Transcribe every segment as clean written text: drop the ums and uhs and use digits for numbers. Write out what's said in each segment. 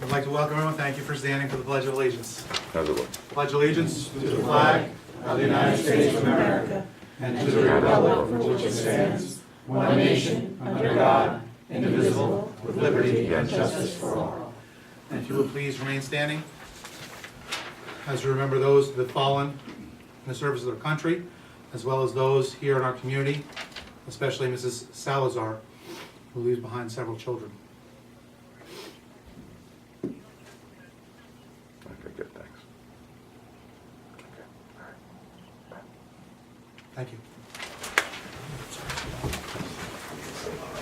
I'd like to welcome everyone. Thank you for standing for the Pledge of Allegiance. How's it look? Pledge allegiance to the flag of the United States of America and to the republic for which it stands, one nation, under God, indivisible, with liberty and justice for all. And if you would please remain standing as you remember those that have fallen in the service of their country, as well as those here in our community, especially Mrs. Salazar, who leaves behind several children. Okay, good, thanks. Okay, all right. Thank you.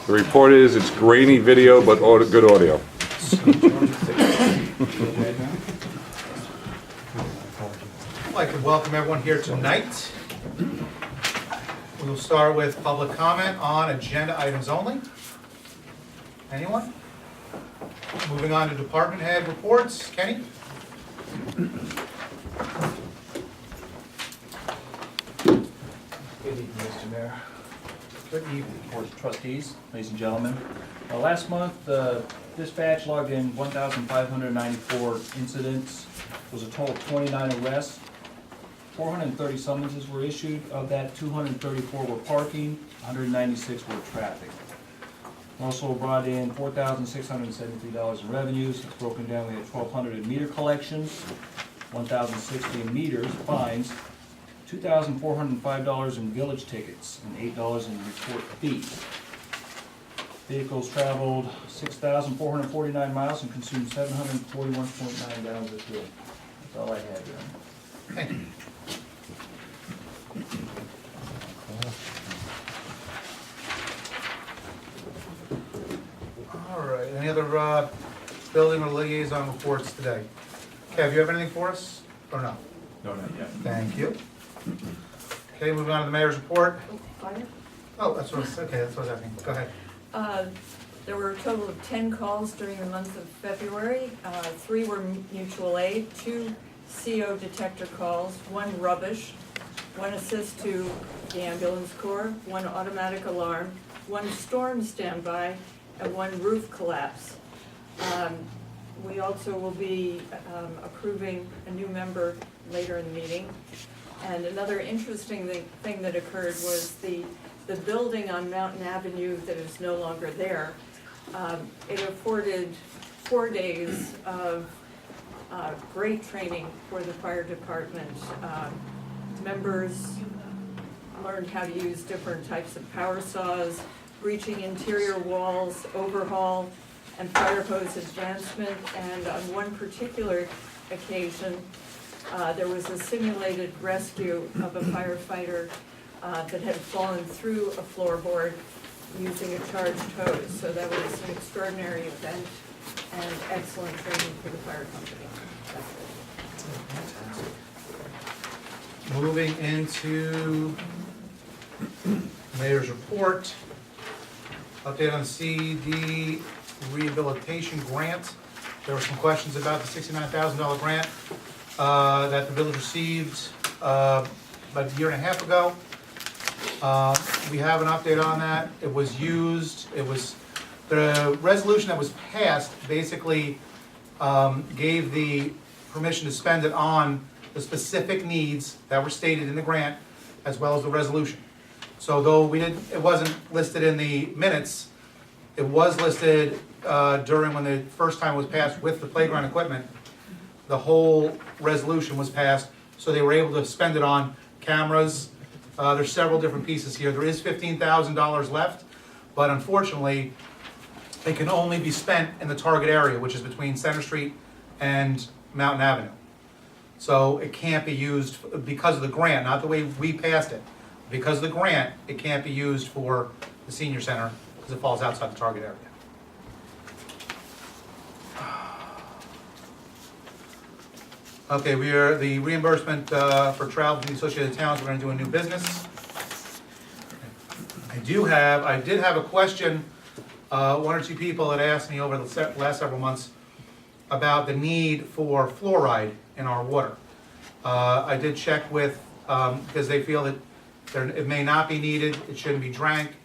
The report is it's grainy video, but good audio. I'd like to welcome everyone here tonight. We'll start with public comment on agenda items only. Anyone? Moving on to department head reports. Kenny? Good evening, Mr. Mayor, Good evening. Board of Trustees, ladies and gentlemen. Last month, the dispatch logged in 1,594 incidents. It was a total of 29 arrests. 430 summonses were issued. Of that, 234 were parking, 196 were traffic. We also brought in $4,673 in revenues. It's broken down. We had 1,200 in meter collections, 1,060 in meters, fines, $2,405 in village tickets, and $8 in report fees. Vehicles traveled 6,449 miles and consumed 741.9 gallons of fuel. That's all I had, Your Honor. Thank you. All right, any other building or liaison reports today? Kev, you have anything for us, or no? No, not yet. Thank you. Okay, moving on to the mayor's report. Fire? Oh, that's what I was, okay, that's what I was asking. Go ahead. There were a total of 10 calls during the month of February. 3 were mutual aid, 2 CO detector calls, 1 rubbish, 1 assist to the ambulance corps, 1 automatic alarm, 1 storm standby, and 1 roof collapse. We also will be approving a new member later in the meeting. And another interesting thing that occurred was the building on Mountain Avenue that is no longer there. It afforded 4 days of great training for the fire department. Members learned how to use different types of power saws, breaching interior walls, overhaul, and fire hose advancement. And on one particular occasion, there was a simulated rescue of a firefighter that had fallen through a floorboard using a charged hose. So that was an extraordinary event and excellent training for the fire company. Moving into mayor's report. Update on the CD rehabilitation grant. There were some questions about the $69,000 grant that the village received about a year and a half ago. We have an update on that. It was used, the resolution that was passed basically gave the permission to spend it on the specific needs that were stated in the grant, as well as the resolution. So though it wasn't listed in the minutes, it was listed during when the first time it was passed with the playground equipment. The whole resolution was passed, so they were able to spend it on cameras. There's several different pieces here. There is $15,000 left, but unfortunately, it can only be spent in the target area, which is between Center Street and Mountain Avenue. So it can't be used because of the grant, not the way we passed it. Because of the grant, it can't be used for the senior center because it falls outside the target area. Okay, we are the reimbursement for travel to the Associated Towns. We're going to do a new business. I did have a question. 1 or 2 people had asked me over the last several months about the need for fluoride in our water. I did check with, because they feel that it may not be needed, it shouldn't be drank.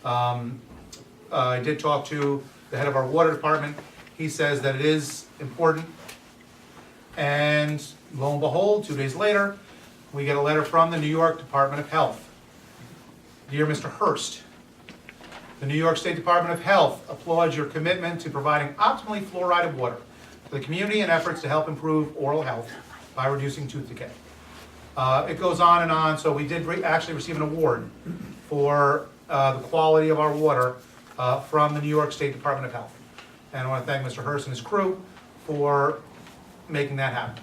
I did talk to the head of our water department. he says that it is important. And lo and behold, 2 days later, we get a letter from the New York Department of Health. Dear Mr. Hurst, the New York State Department of Health applauds your commitment to providing optimally fluoridated water for the community and efforts to help improve oral health by reducing tooth decay. It goes on and on, so we did actually receive an award for the quality of our water from the New York State Department of Health. And I want to thank Mr. Hurst and his crew for making that happen.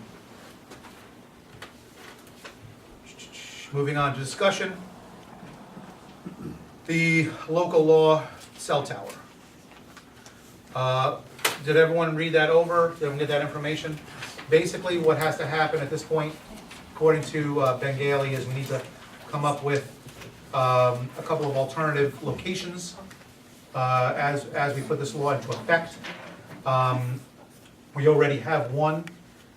Moving on to discussion. The local law cell tower. Did everyone read that over? Did everyone get that information? Basically, what has to happen at this point, according to Ben Gailey, is we need to come up with a couple of alternative locations as we put this law into effect. We already have one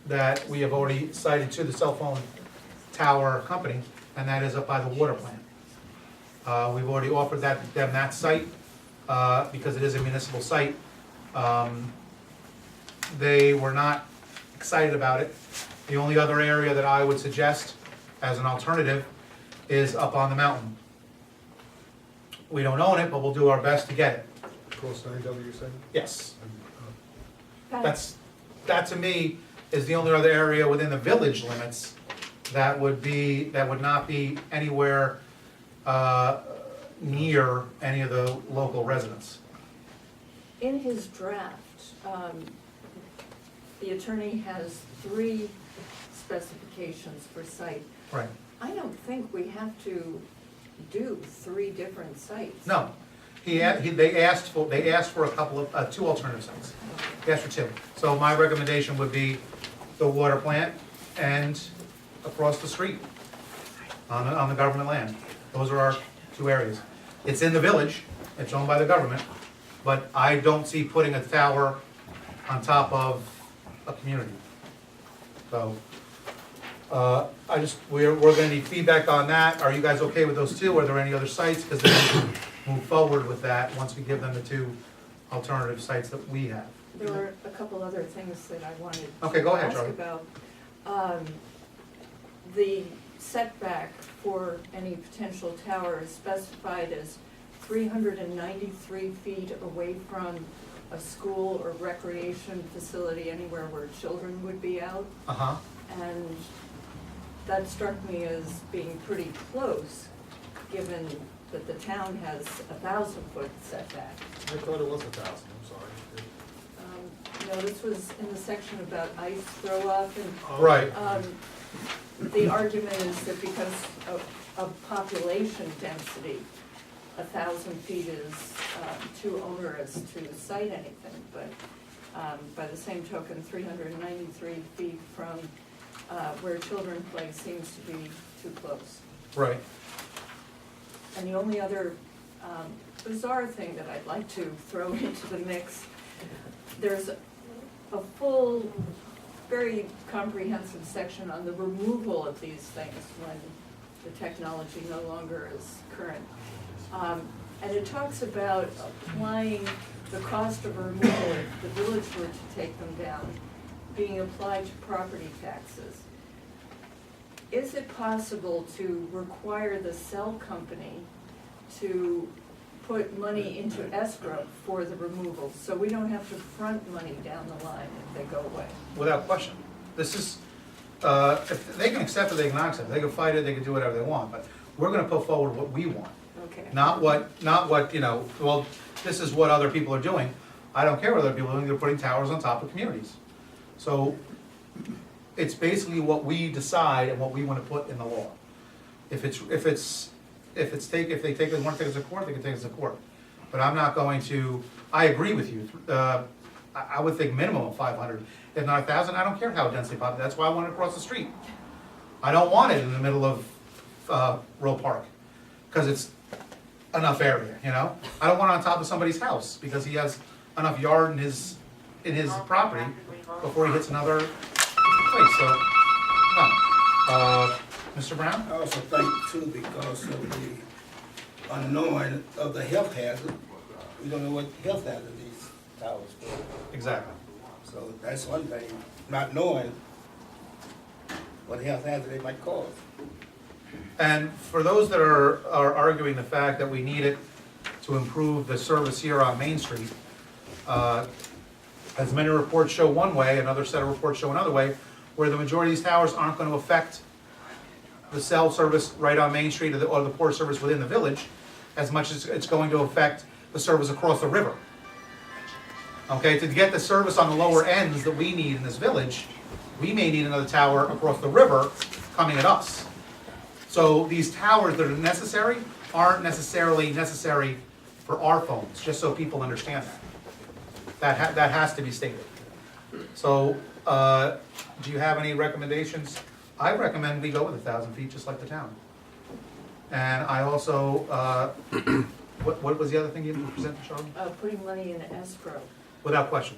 that we have already cited to the cell phone tower company, and that is up by the water plant. We've already offered them that site because it is a municipal site. They were not excited about it. The only other area that I would suggest as an alternative is up on the mountain. We don't own it, but we'll do our best to get it. Across 9W, you're saying? Yes. Pat, That to me is the only other area within the village limits that would not be anywhere near any of the local residents. in his draft, the attorney has 3 specifications for site. Right. I don't think we have to do 3 different sites. No, they asked for a couple of, 2 alternative sites. They asked for 2. So my recommendation would be the water plant and across the street on the government land. Those are our 2 areas. It's in the village, it's owned by the government, but I don't see putting a tower on top of a community. So, we're gonna need feedback on that. Are you guys okay with those 2? Are there any other sites? Because then we can move forward with that once we give them the 2 alternative sites that we have. There were a couple other things that I wanted Okay, go to ahead, ask Charlie. about. The setback for any potential tower is specified as 393 feet away from a school or recreation facility, anywhere where children would be out. Uh-huh. And that struck me as being pretty close, given that the town has a 1,000-foot setback. I thought it was 1,000, I'm sorry. No, this was in the section about ice throw-off, and Right. the argument is that because of population density, 1,000 feet is too onerous to cite anything, but by the same token, 393 feet from where children play seems to be too close. Right. And the only other bizarre thing that I'd like to throw into the mix, there's a full, very comprehensive section on the removal of these things when the technology no longer is current. And it talks about applying the cost of removal, if the village were to take them down, being applied to property taxes. Is it possible to require the cell company to put money into escrow for the removal, so we don't have to front money down the line if they go away? Without question. This is, if they can accept it, they can not accept it. They can fight it, they can do whatever they want, but we're gonna put forward what we want. Okay. Not what, well, this is what other people are doing. I don't care what other people are doing, they're putting towers on top of communities. So, it's basically what we decide and what we wanna put in the law. If they wanna take us to court, they can take us to court. But I'm not going to, I agree with you, I would think minimum of 500, if not 1,000, I don't care how densely populated, that's why I want it across the street. I don't want it in the middle of Roe Park, because it's enough area, you know? I don't want it on top of somebody's house, because he has enough yard in his property before he hits another place, so, no. Mr. Brown? I also think too, because of the unknown of the health hazard, we don't know what health hazard these towers for. exactly. So that's one thing, not knowing what health hazard they might cause. And for those that are arguing the fact that we need it to improve the service here on Main Street, as many reports show one way, another set of reports show another way, where the majority of these towers aren't going to affect the cell service right on Main Street or the port service within the village, as much as it's going to affect the service across the river. Okay, to get the service on the lower ends that we need in this village, we may need another tower across the river coming at us. So these towers that are necessary aren't necessarily necessary for our phones, just so people understand that. That has to be stated. So, do you have any recommendations? I recommend we go with 1,000 feet, just like the town. And I also, what was the other thing you presented, Charlie? Putting money in escrow. Without question.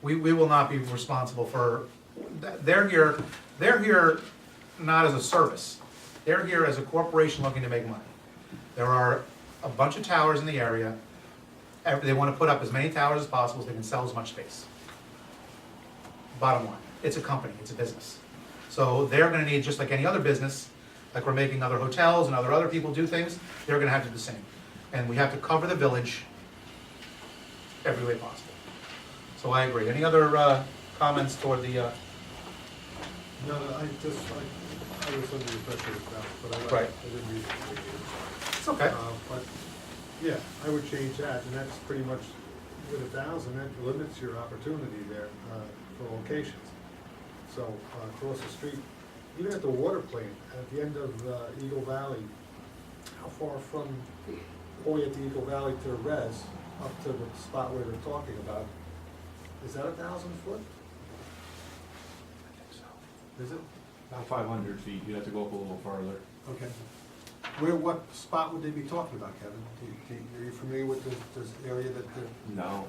We will not be responsible for, they're here not as a service. They're here as a corporation looking to make money. There are a bunch of towers in the area. They want to put up as many towers as possible so they can sell as much space. Bottom line, it's a company, it's a business. So they're gonna need, just like any other business, like we're making other hotels and other people do things, they're gonna have to do the same. And we have to cover the village every way possible. So I agree. Any other comments toward the, No, I was under the impression of that, but I Right. didn't read it. it's okay. But, yeah, I would change that, and that's pretty much with 1,000, that limits your opportunity there for locations. So, across the street, even at the water plant, at the end of Eagle Valley, how far from Hoy at the Eagle Valley to the res, up to the spot where they're talking about, is that 1,000 foot? Is it? About 500 feet, you have to go up a little farther. Okay. What spot would they be talking about, Kevin? Are you familiar with this area that they're, No.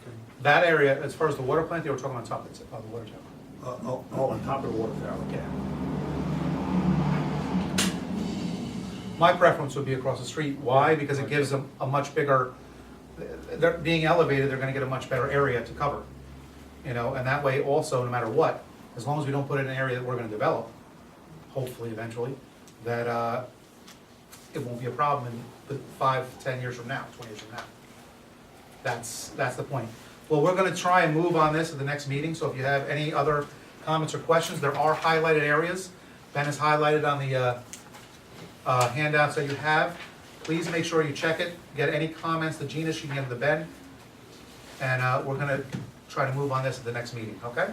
okay? That area, as far as the water plant, they were talking on top of the water tower. On top of the water tower? Yeah. My preference would be across the street. Why? Because it gives them a much bigger, they're being elevated, they're gonna get a much better area to cover. You know, and that way also, no matter what, as long as we don't put it in an area that we're gonna develop, hopefully eventually, that, it won't be a problem in 5, 10 years from now, 20 years from now. That's the point. Well, we're gonna try and move on this at the next meeting, so if you have any other comments or questions, there are highlighted areas. Ben has highlighted on the handouts that you have. Please make sure you check it, get any comments to Gina, she can get them to Ben. And we're gonna try to move on this at the next meeting, okay?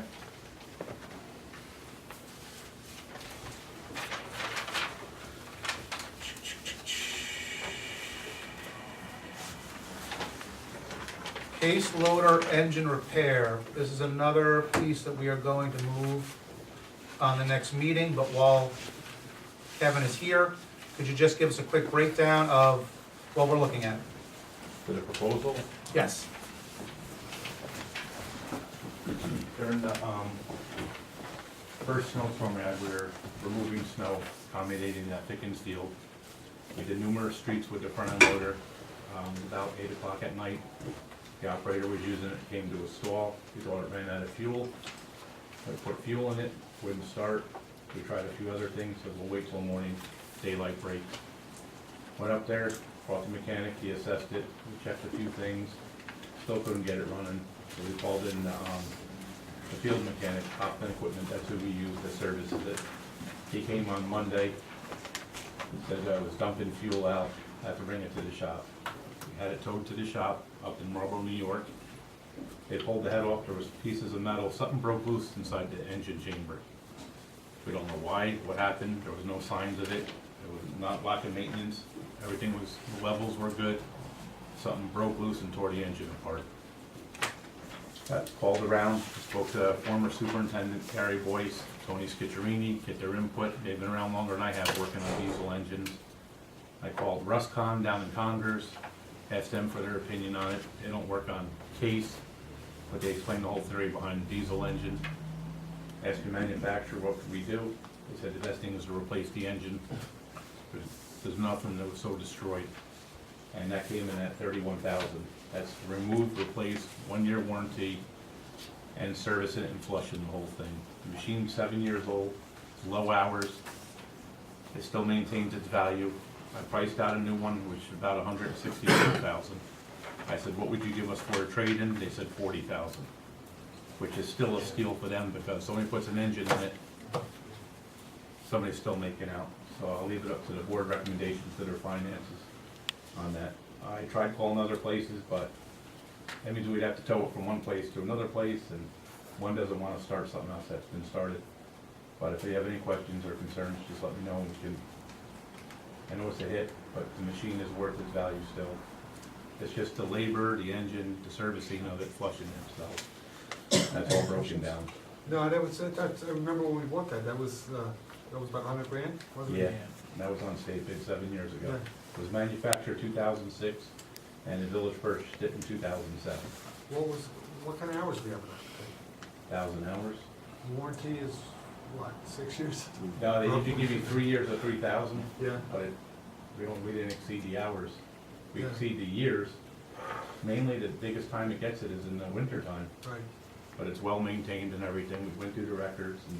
Case loader engine repair. This is another piece that we are going to move on the next meeting, but while Kevin is here, could you just give us a quick breakdown of what we're looking at? For the proposal, Yes. during the first snowstorm we had, we were removing snow, accommodating that thickened steel. We did numerous streets with the front end loader. About 8 o'clock at night, the operator was using it, came to a stall. He thought it ran out of fuel. We put fuel in it, wouldn't start. We tried a few other things, so we'll wait till morning, daylight break. Went up there, brought the mechanic, he assessed it, we checked a few things, still couldn't get it running. So we called in the field mechanic, Hoffman Equipment, that's who we use that services it. He came on Monday, he said I was dumping fuel out, had to bring it to the shop. We had it towed to the shop up in Marlboro, New York. They pulled the head off, there was pieces of metal, something broke loose inside the engine chamber. We don't know why, what happened, there was no signs of it, it was not lack of maintenance, everything was, the levels were good. Something broke loose and tore the engine apart. Called around, spoke to former superintendent Gary Boyce, Tony Scicciarini, get their input, they've been around longer than I have working on diesel engines. I called Ruscon down in Congers, asked them for their opinion on it, they don't work on case, but they explained the whole theory behind the diesel engine. Asked the manufacturer what could we do, they said the best thing is to replace the engine. There's nothing that was so destroyed. and that came in at $31,000. That's remove, replace, 1-year warranty, and servicing it and flushing the whole thing. The machine's 7 years old, it's low hours, it still maintains its value. I priced out a new one, which is about $164,000. I said, what would you give us for a trade-in? They said $40,000, which is still a steal for them because somebody puts an engine in it, somebody's still making out. So I'll leave it up to the board recommendations to their finances on that. I tried calling other places, but that means we'd have to tow it from one place to another place, and one doesn't want to start something else that's been started. But if you have any questions or concerns, just let me know, and we can, I know it's a hit, but the machine is worth its value still. It's just the labor, the engine, the servicing of it, flushing it, so that's all broken down. No, that was, I remember when we bought that, that was about 100 grand, wasn't Yeah, it? that was on state bid 7 years ago. Yeah. It was manufactured 2006, and the village purchased it in 2007. What kind of hours do we have on that 1,000 hours. thing? Warranty is, what, 6 years? No, they usually give you 3 years of 3,000, Yeah. but we didn't exceed the hours. We Yeah. exceed the years. Mainly, the biggest time it gets it is in the winter time, Right. but it's well maintained and everything. We went through the records, and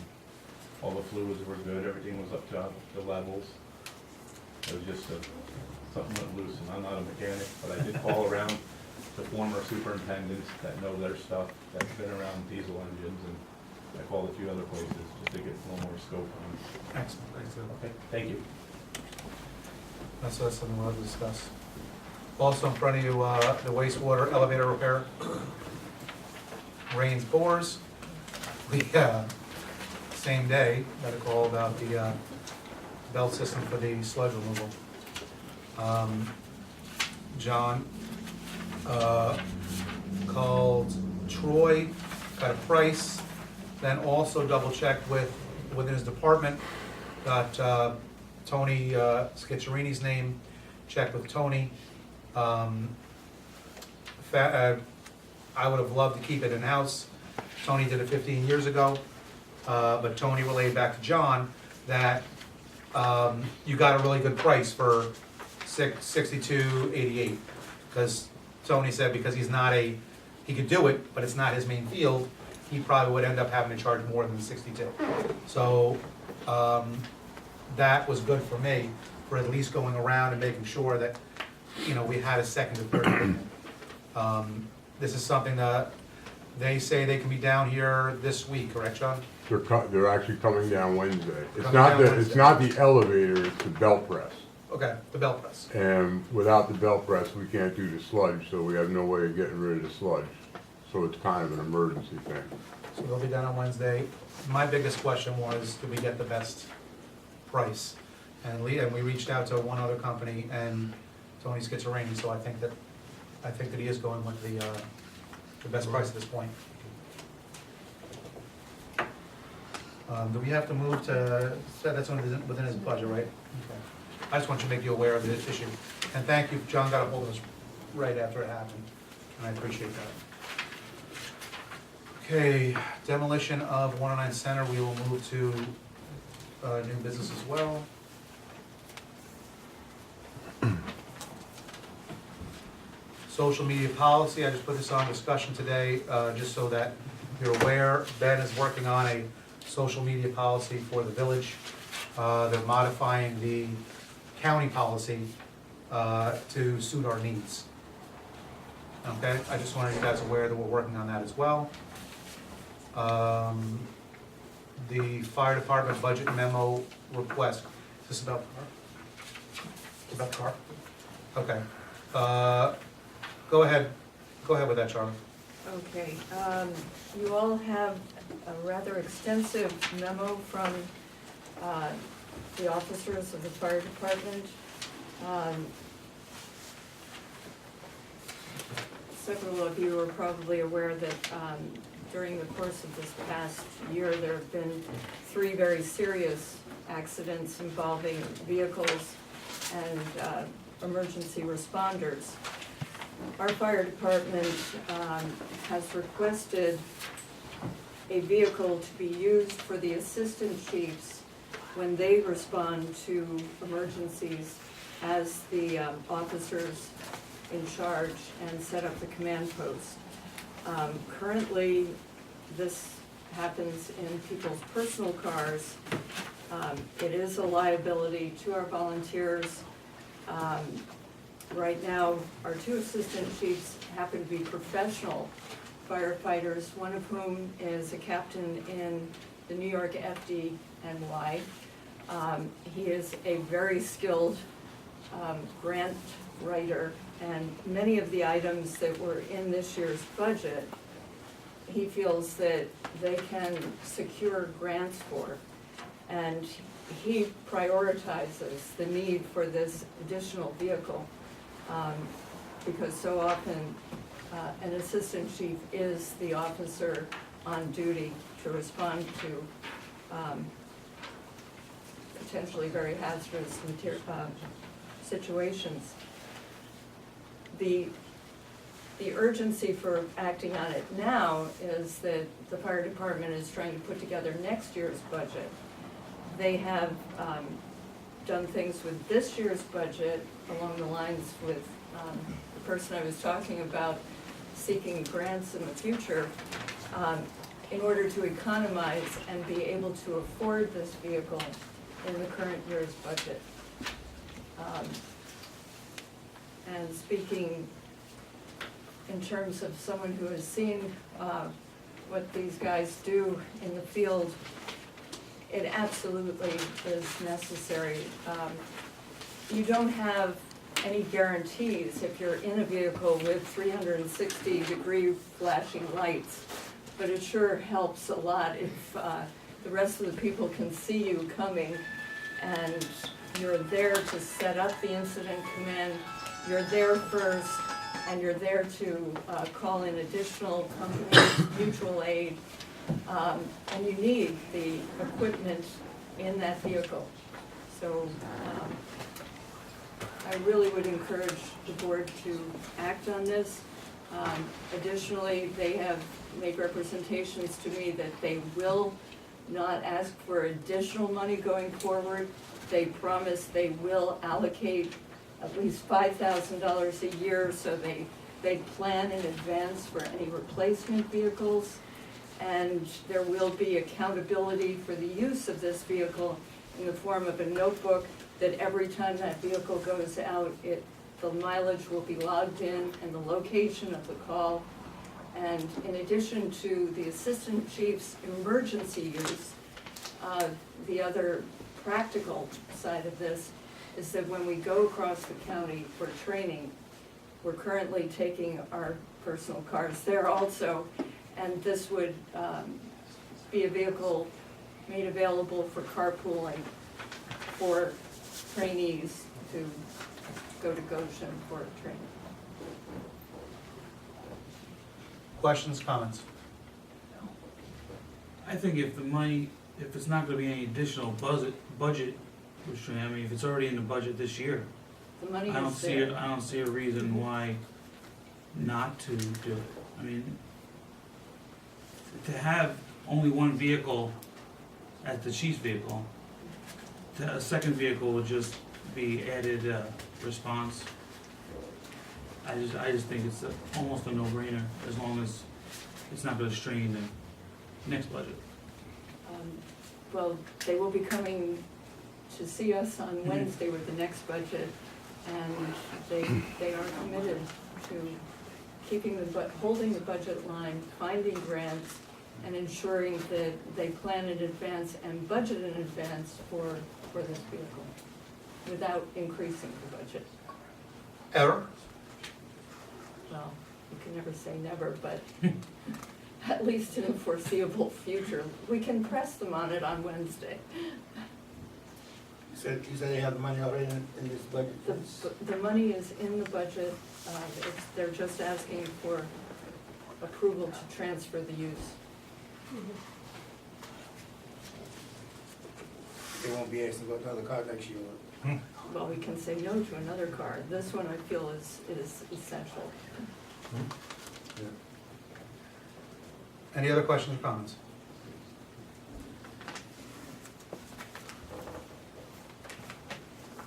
all the fluids were good, everything was up to the levels. It was just something went loose, and I'm not a mechanic, but I did call around to former superintendents that know their stuff, that's been around diesel engines, and I called a few other places just to get a little more scope on it. Excellent. Excellent. Okay, thank you. That's something we'll have to discuss. Also in front of you, the wastewater elevator repair. Rains bores. We, same day, got a call about the belt system for the sludge removal. John called Troy, got a price, then also double checked within his department, got Tony Schizarini's name, checked with Tony. I would have loved to keep it in-house. Tony did it 15 years ago, but Tony relayed back to John that you got a really good price for $62.88. Because Tony said because he could do it, but it's not his main field, he probably would end up having to charge more than 62. So that was good for me, for at least going around and making sure that, we had a second or third opinion. This is something that they say they can be down here this week, correct, John? They're actually coming down Wednesday. It's Coming not down the, Wednesday. it's not the elevator, it's the belt press. Okay, the belt press. And without the belt press, we can't do the sludge, so we have no way of getting rid of the sludge. So it's kind of an emergency thing. So they'll be done on Wednesday. My biggest question was, did we get the best price? And we reached out to one other company, and Tony Schizzarini, so I think that he is going with the best price at this point. Do we have to move to, that's within his budget, right? Okay. I just want you to make you aware of this issue. And thank you, John got a hold of us right after it happened, and I appreciate that. Okay, demolition of 109 Center, we will move to new business as well. Social media policy, I just put this on discussion today, just so that you're aware. Ben is working on a social media policy for the village. They're modifying the county policy to suit our needs. Okay, I just wanted you guys aware that we're working on that as well. The fire department budget memo request, is this about the car? About the car? Okay. Go ahead with that, Charlie. Okay, you all have a rather extensive memo from the officers of the fire department. Several of you are probably aware that during the course of this past year, there have been 3 very serious accidents involving vehicles and emergency responders. Our fire department has requested a vehicle to be used for the assistant chiefs when they respond to emergencies as the officers in charge and set up the command post. Currently, this happens in people's personal cars. It is a liability to our volunteers. Right now, our 2 assistant chiefs happen to be professional firefighters, one of whom is a captain in the New York FDNY. He is a very skilled grant writer, and many of the items that were in this year's budget, he feels that they can secure grants for. And he prioritizes the need for this additional vehicle, because so often an assistant chief is the officer on duty to respond to potentially very hazardous situations. The urgency for acting on it now is that the fire department is trying to put together next year's budget. They have done things with this year's budget along the lines with the person I was talking about seeking grants in the future in order to economize and be able to afford this vehicle in the current year's budget. And speaking in terms of someone who has seen what these guys do in the field, it absolutely is necessary. You don't have any guarantees if you're in a vehicle with 360-degree flashing lights, but it sure helps a lot if the rest of the people can see you coming and you're there to set up the incident command, you're there first, and you're there to call in additional companies, mutual aid, and you need the equipment in that vehicle. So I really would encourage the board to act on this. Additionally, they have made representations to me that they will not ask for additional money going forward. They promise they will allocate at least $5,000 a year, so they plan in advance for any replacement vehicles. And there will be accountability for the use of this vehicle in the form of a notebook that every time that vehicle goes out, the mileage will be logged in and the location of the call. And in addition to the assistant chief's emergency use, the other practical side of this is that when we go across the county for training, we're currently taking our personal cars there also, and this would be a vehicle made available for carpooling for trainees to go to Goshen for training. Questions, comments? I think if the money, if it's not gonna be any additional budget restraint, I mean, if it's already in the budget this year, The money I don't is see, there. I don't see a reason why not to do it. I mean, to have only one vehicle as the chief's vehicle, a second vehicle would just be added response. I just think it's almost a no-brainer, as long as it's not gonna strain the next budget. Well, they will be coming to see us on Wednesday with the next budget, and they are committed to keeping holding the budget line, finding grants, and ensuring that they plan in advance and budget in advance for this vehicle, without increasing the budget. Ever? Well, you can never say never, but at least in the foreseeable future. We can press them on it on Wednesday. You said they have the money already in this budget? The money is in the budget, they're just asking for approval to transfer the use. They won't be asking about another car next year. Well, we can say no to another car. This one I feel is essential. Any other questions or comments?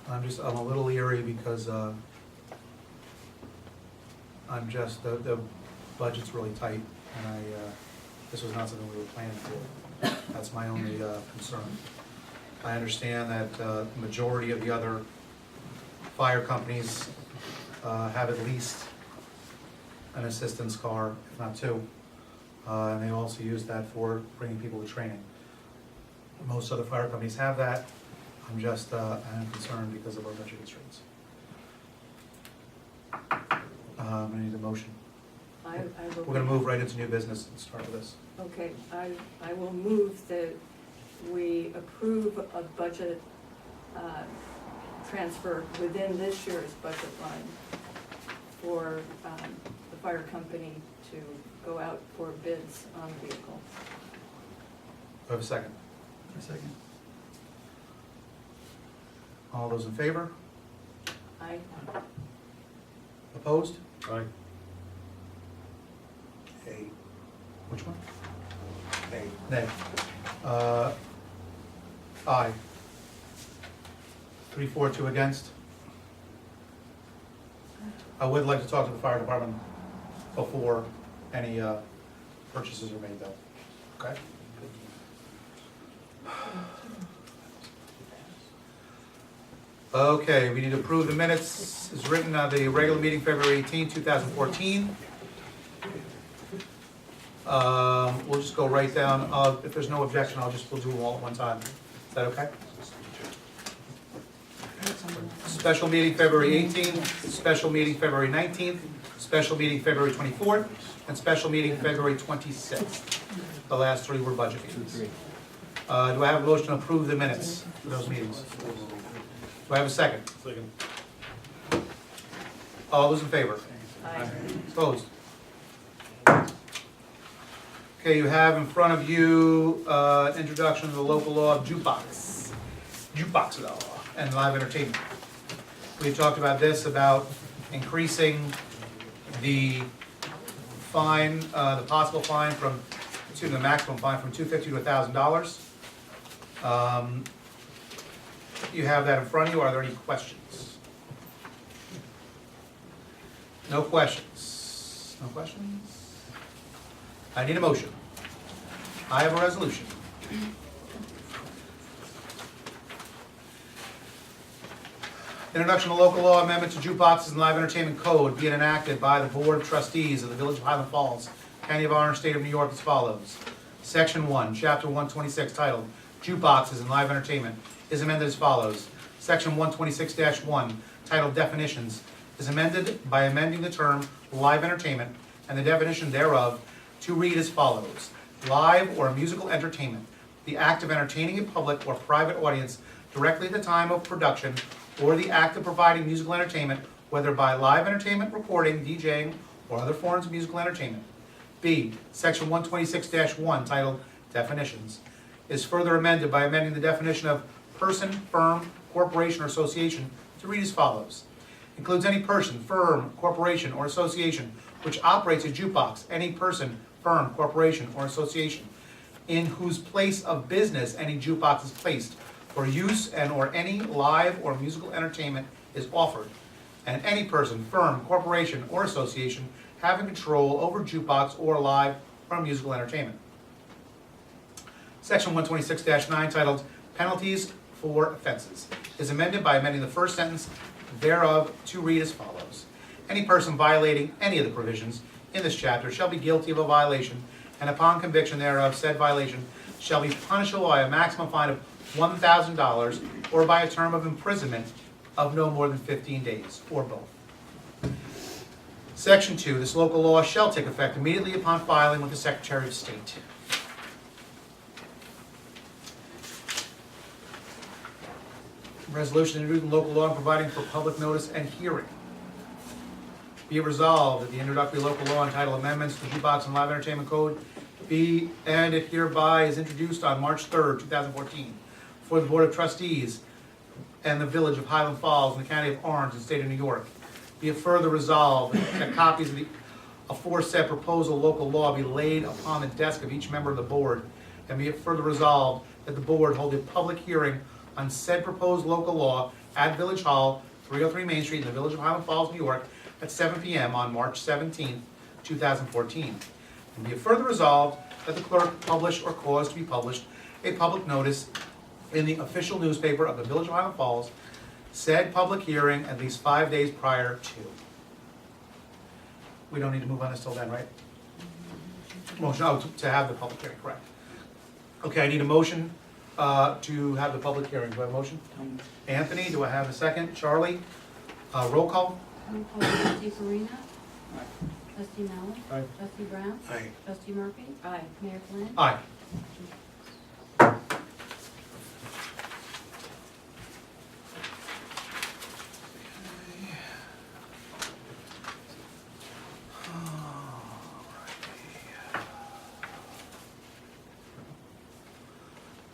I'm a little leery because, the budget's really tight, and this was not something we were planning for. That's my only, concern. I understand that, the majority of the other fire companies, have at least an assistance car, if not two. And they also use that for bringing people to training. Most other fire companies have that. I'm concerned because of our budget constraints. I need a motion. I will. We're gonna move right into new business and start with this. Okay, I will move that we approve a budget transfer within this year's budget line for the fire company to go out for bids on the vehicle. Do I have a second? A second. All those in favor? Aye. Opposed? Aye. Hey, Which one? hey, Nay. Aye. 3, 4, 2 against. I would like to talk to the fire department before any purchases are made though, okay? Okay, we need to approve the minutes as written on the regular meeting February 18, 2014. We'll just go right down, if there's no objection, we'll do them all at one time. Is that okay? Special meeting February 18th, special meeting February 19th, special meeting February 24th, and special meeting February 26th. The last 3 were budget meetings. Do I have a motion to approve the minutes for those meetings? Do I have a second? Second. All those in favor? Aye. Opposed? Okay, you have in front of you, introduction to the local law of jukebox law and live entertainment. We talked about this, about increasing the fine, the possible fine the maximum fine from $250 to $1,000. You have that in front of you. Are there any questions? No questions? No questions? I need a motion. I have a resolution. Introduction to local law amendment to jukeboxes and live entertainment code being enacted by the Board of Trustees of the Village of Highland Falls, County of Orange, State of New York as follows. Section 1, Chapter 126, titled Jukeboxes and Live Entertainment is amended as follows. Section 126-1, titled Definitions, is amended by amending the term live entertainment and the definition thereof to read as follows. Live or musical entertainment, the act of entertaining a public or private audience directly at the time of production, or the act of providing musical entertainment, whether by live entertainment, recording, DJing, or other forms of musical entertainment. B, Section 126-1, titled Definitions, is further amended by amending the definition of person, firm, corporation, or association to read as follows. Includes any person, firm, corporation, or association which operates a jukebox, any person, firm, corporation, or association in whose place of business any jukebox is placed for use and or any live or musical entertainment is offered, and any person, firm, corporation, or association having control over jukebox or live or musical entertainment. Section 126-9, titled Penalties for Offenses, is amended by amending the first sentence thereof to read as follows. Any person violating any of the provisions in this chapter shall be guilty of a violation, and upon conviction thereof, said violation shall be punishable by a maximum fine of $1,000 or by a term of imprisonment of no more than 15 days, or both. Section 2, this local law shall take effect immediately upon filing with the Secretary of State. Resolution introducing local law and providing for public notice and hearing. Be it resolved that the introductory local law entitled Amendments to the Jukebox and Live Entertainment Code be and it hereby is introduced on March 3rd, 2014, for the Board of Trustees and the Village of Highland Falls in the County of Orange and State of New York. Be it further resolved that copies of the aforesaid proposal local law be laid upon the desk of each member of the board, and be it further resolved that the board hold a public hearing on said proposed local law at Village Hall, 303 Main Street in the Village of Highland Falls, New York, at 7 p.m. on March 17, 2014. And be it further resolved that the clerk publish or cause to be published a public notice in the official newspaper of the Village of Highland Falls, said public hearing at least 5 days prior to. We don't need to move on this till then, right? Motion, oh, to have the public hearing, correct. Okay, I need a motion to have the public hearing. Do I have a motion? Anthony, do I have a second? Charlie? Roll call? Roll call, trustee Farina? Trustee Mallon? Aye. Trustee Brown? Aye. Trustee Murphy? Aye. Mayor Flynn? Aye.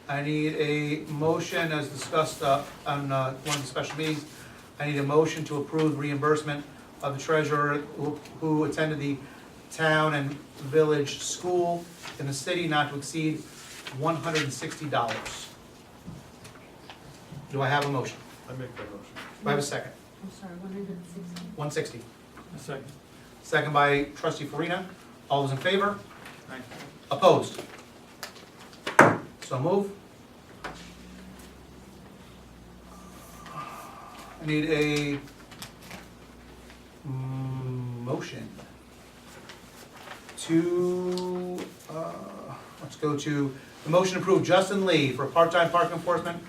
I need a motion, as discussed on one of the special meetings, I need a motion to approve reimbursement of the treasurer who attended the town and village school in the city not to exceed $160. Do I have a motion? I make that motion. Do I have a second? I'm sorry, 160? 160. A second. Second by trustee Farina. All those in favor? Aye. Opposed? So move. I need a motion to, let's go to the motion to approve Justin Lee for part-time park enforcement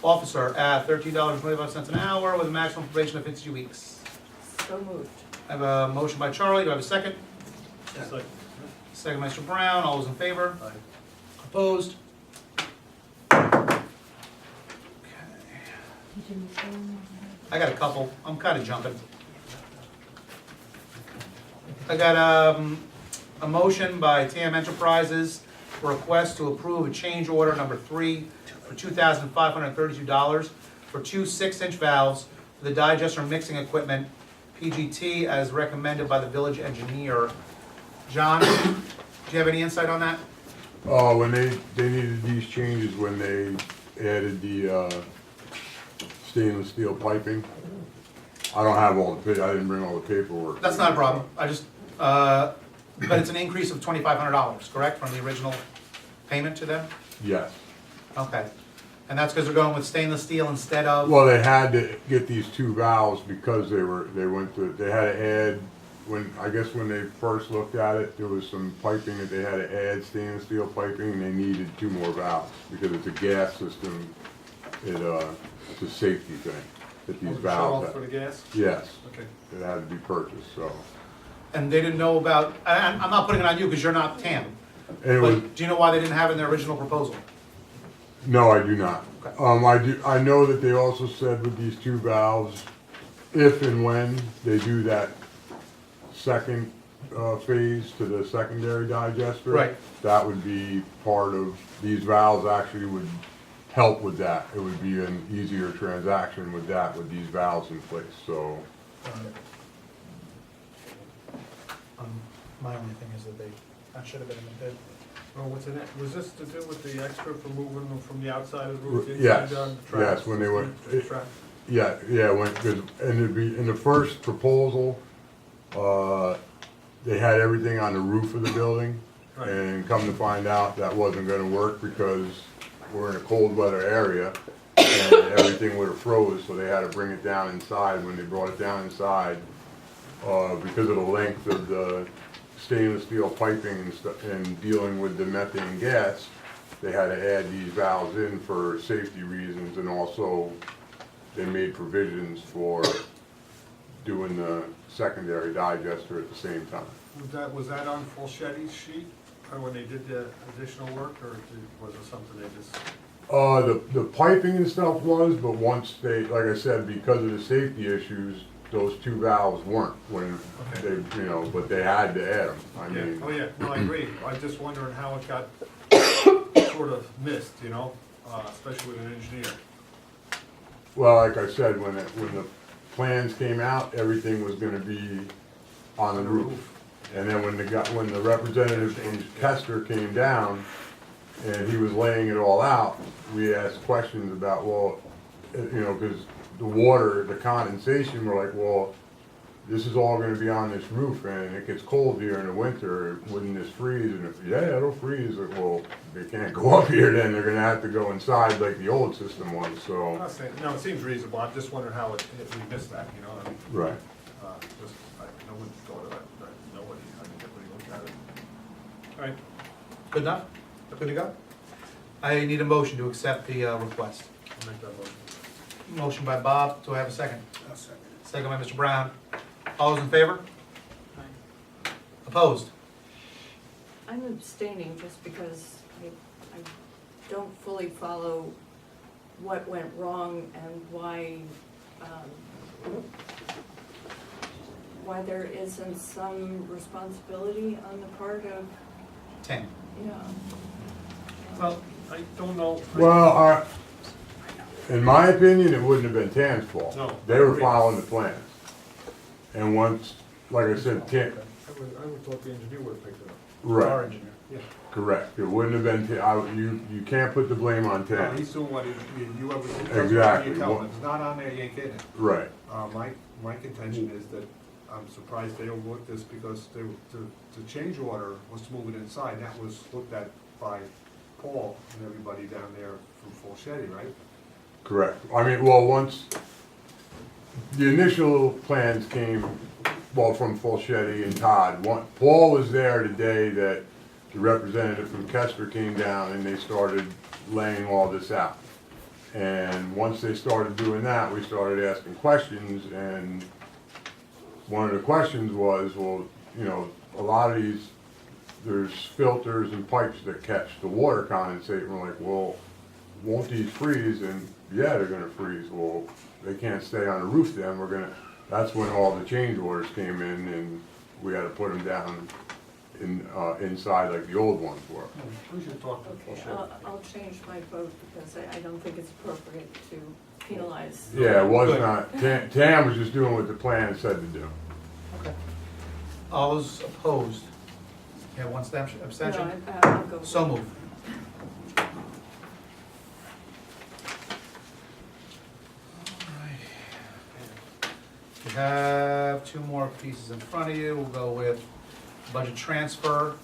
officer at $13.25 an hour with a maximum probation of 52 weeks. So moved. I have a motion by Charlie. Do I have a second? Second. Second by Mr. Brown. All those in favor? Aye. Opposed? Okay. Did you miss one? I got a couple. I'm kind of jumping. I got a motion by TM Enterprises for a request to approve a change order number 3 for $2,532 for 2 6-inch valves for the digester mixing equipment, PGT, as recommended by the village engineer. John, do you have any insight on that? When they needed these changes when they added the stainless steel piping. I don't have all the, I didn't bring all the paperwork. That's not a problem. I just, but it's an increase of $2,500, correct, from the original payment to them? Yes. Okay. And that's because they're going with stainless steel instead of? Well, they had to get these 2 valves because they had to add, I guess when they first looked at it, there was some piping that they had to add, stainless steel piping, and they needed 2 more valves because it's a gas system. It's a safety thing that these Shut valves off for the gas? Yes, Okay. it had to be purchased, so. And they didn't know about, I'm not putting it on you because you're not TAM, And it was, but do you know why they didn't have it in their original proposal? no, I do not. Okay. I know that they also said with these 2 valves, if and when they do that second phase to the secondary digester. Right. That would be part of, these valves actually would help with that. It would be an easier transaction with that, with these valves in place, so. My only thing is that that should have been in the bid. Oh, what's in it? Was this to do with the extra for moving them from the outside of the roof Yes, inside on the tracks? yes, when they went, The track? yeah, because in the first proposal, they had everything on the roof of the building. Right. And come to find out, that wasn't gonna work because we're in a cold weather area and everything would have froze, so they had to bring it down inside. When they brought it down inside, because of the length of the stainless steel piping and stuff, and dealing with the methane gas, they had to add these valves in for safety reasons, and also they made provisions for doing the secondary digester at the same time. Was that on Fulchetti's sheet, or when they did the additional work, or was it something they just? The piping and stuff was, but once they, like I said, because of the safety issues, those 2 valves weren't when Okay. they, but they had to add them. I Yeah, mean, oh yeah, no, I agree. I'm just wondering how it got sort of missed, especially with an engineer. well, like I said, when the plans came out, everything was gonna be on the roof. And then when the representative from Kester came down and he was laying it all out, we asked questions about, well, because the water, the condensation, we're like, well, this is all gonna be on this roof, and it gets cold here in the winter, wouldn't this freeze? And if, yeah, it'll freeze. Like, well, they can't go up here then, they're gonna have to go inside like the old system was, I'm so. not saying, no, it seems reasonable, I'm just wondering how we missed that, you know, I mean, Right. just, no one thought of that, nobody, I think everybody looked at it. All right, Good enough? Good to go? I need a motion to accept the request. I'll make that motion. Motion by Bob, do I have a second? I'll second it. Second by Mr. Brown. All those in favor? Opposed? I'm abstaining just because I don't fully follow what went wrong and why there isn't some responsibility on the part of, 10. yeah. Well, I don't know. Well, in my opinion, it wouldn't have been Tam's fault. No, They I were agree. following the plans. And once, like I said, Tam, I would thought the engineer would have picked it up. Our right, engineer. Yeah. correct. It wouldn't have been, you can't put the blame on No, Tam. he's doing what you Exactly. you tell him, if it's not on there, you ain't getting it. Right, My contention is that I'm surprised they overlooked this because the change order was to move it inside, and that was looked at by Paul and everybody down there from Fulchetti, right? correct. I mean, well, once, the initial plans came, well, from Fulchetti and Todd. Paul was there the day that the representative from Kester came down and they started laying all this out. And once they started doing that, we started asking questions, and one of the questions was, well, you know, a lot of these, there's filters and pipes that catch the water condensate, and we're like, well, won't these freeze? And yeah, they're gonna freeze. Well, they can't stay on the roof then, that's when all the change orders came in, and we had to put them down inside like the old ones were. We should talk to Okay, Fulchetti. I'll change my vote because I don't think it's appropriate to penalize. Yeah, it was Good. not, Tam was just doing what the plan said to do. Okay. All those opposed? Yeah, one abstention? No, I'll go. So moved. We have two more pieces in front of you. We'll go with budget transfer.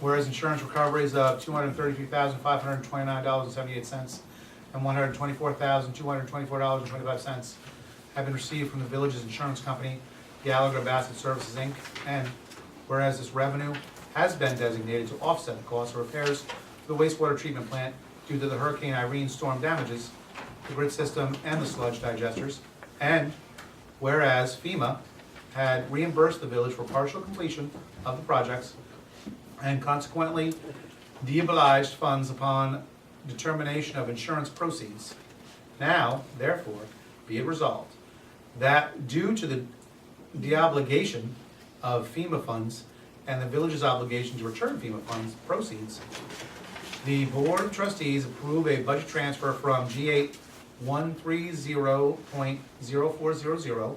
Whereas insurance recoveries of $233,529.78 and $124,224.25 have been received from the village's insurance company, Gallagher Bassett Services, Inc. And whereas this revenue has been designated to offset the cost of repairs to the wastewater treatment plant due to the Hurricane Irene storm damages, the grid system, and the sludge digesters. And whereas FEMA had reimbursed the village for partial completion of the projects and consequently deobliged funds upon determination of insurance proceeds. Now, therefore, be it resolved that due to the deobligation of FEMA funds and the village's obligation to return FEMA funds proceeds, the Board of Trustees approve a budget transfer from G8 130.0400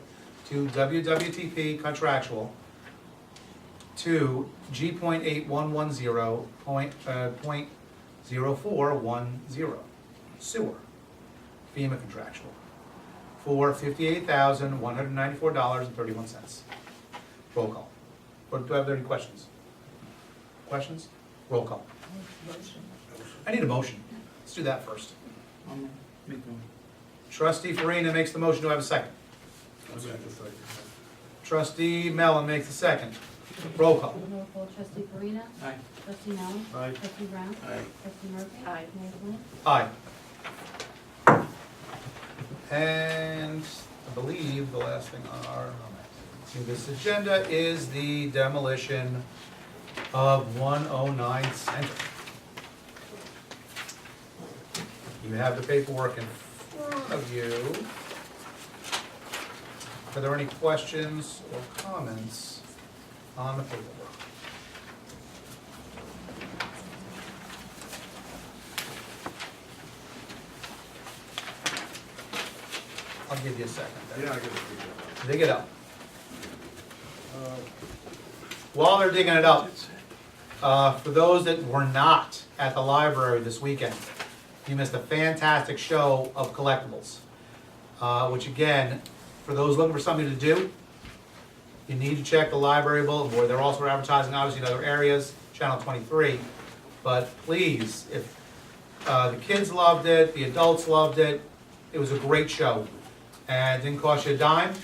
to WWTP contractual to G.8110.0410 sewer FEMA contractual for $58,194.31. Roll call. Or do I have any questions? Questions? Roll call. Motion. I need a motion. Let's do that first. I'll make the- Trustee Farina makes the motion. Do I have a second? I'll make the second. Trustee Mellon makes the second. Roll call. Roll call, trustee Farina. Aye. Trustee Mellon. Aye. Trustee Brown. Aye. Trustee Murphy. Aye. Mayor Quinn. Aye. And I believe the last thing on our, in this agenda is the demolition of 109 Center. You have the paperwork in front of you. Are there any questions or comments on the paperwork? I'll give you a second. Yeah, I get it. Dig it up. While they're digging it up, for those that were not at the library this weekend, you missed a fantastic show of collectibles. which again, for those looking for something to do, you need to check the library bulletin board. They're also advertising obviously in other areas, Channel 23. But please, if the kids loved it, the adults loved it, it was a great show. And it didn't cost you a dime.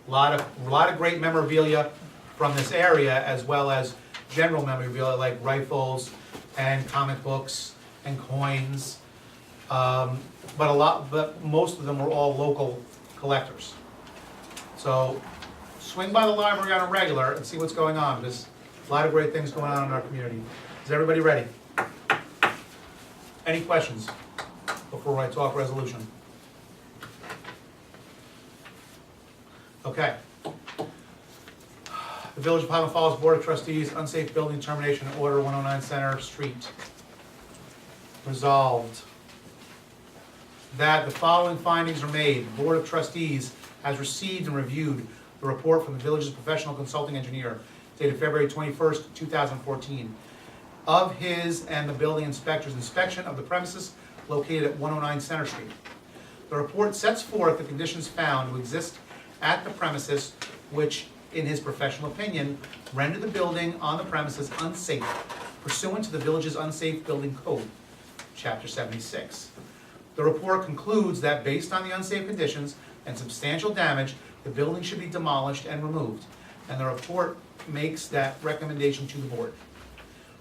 A lot of great memorabilia from this area, as well as general memorabilia like rifles and comic books and coins. But most of them were all local collectors. So swing by the library on a regular and see what's going on. There's a lot of great things going on in our community. Is everybody ready? Any questions before I talk resolution? Okay. The Village of Highland Falls Board of Trustees, unsafe building termination order, 109 Center Street. Resolved that the following findings are made. The Board of Trustees has received and reviewed the report from the village's professional consulting engineer dated February 21st, 2014, of his and the building inspector's inspection of the premises located at 109 Center Street. The report sets forth the conditions found to exist at the premises, which, in his professional opinion, render the building on the premises unsafe pursuant to the village's Unsafe Building Code, Chapter 76. The report concludes that based on the unsafe conditions and substantial damage, the building should be demolished and removed, and the report makes that recommendation to the board.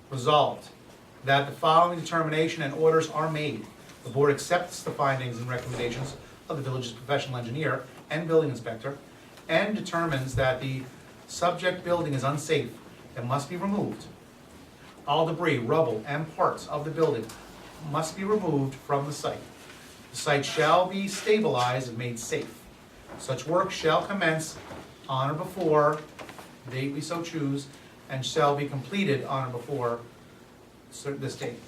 Resolved, that the following determination and orders are made. The board accepts the findings and recommendations of the village's professional engineer and building inspector, and determines that the subject building is unsafe and must be removed. All debris, rubble, and parts of the building must be removed from the site. The site shall be stabilized and made safe. Such work shall commence on or before the date we so choose, and shall be completed on or before this date.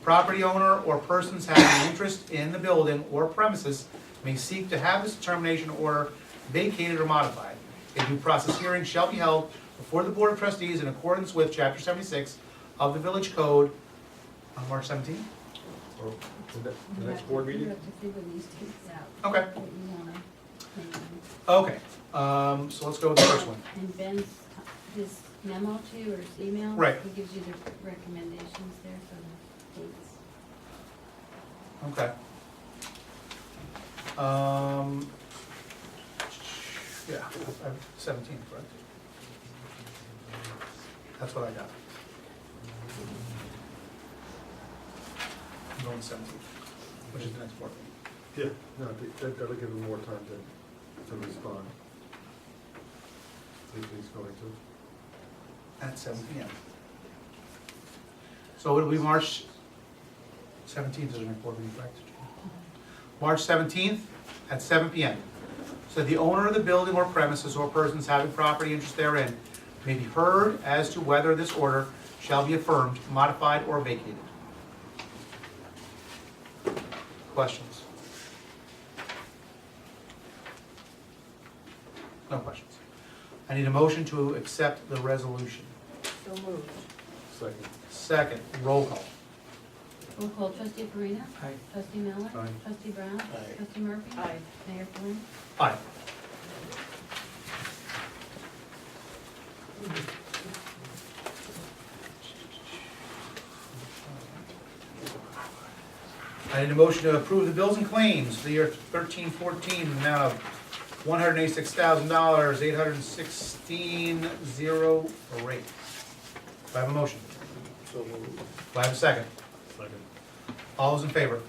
Property owner or persons having an interest in the building or premises may seek to have this determination order vacated or modified. A due process hearing shall be held before the Board of Trustees in accordance with Chapter 76 of the Village Code on March 17th. Or the next board meeting? You have to figure these dates out. Okay. What you wanna make them. Okay, so let's go with the first one. And Ben's, his memo to you, or his email? Right. He gives you the recommendations there for the dates. Okay. Yeah, I have 17, correct? That's what I got. I'm going 17, which is the next board meeting. Yeah, no, that'll give him more time to respond. If he's going to. At 7 PM. So it'll be March 17th is the next board meeting, correct? March 17th at 7 PM. So the owner of the building or premises or persons having property interest therein may be heard as to whether this order shall be affirmed, modified, or vacated. Questions? No questions. I need a motion to accept the resolution. So moved. Second. Second, roll call. Roll call, trustee Farina? Aye. Trustee Miller? Aye. Trustee Brown? Aye. Trustee Murphy? Aye. Mayor Flynn? Aye. I need a motion to approve the bills and claims for the year 13-14 in the amount of $186,000, $816,008. Do I have a motion? So moved. Do I have a second? Second. All those in favor?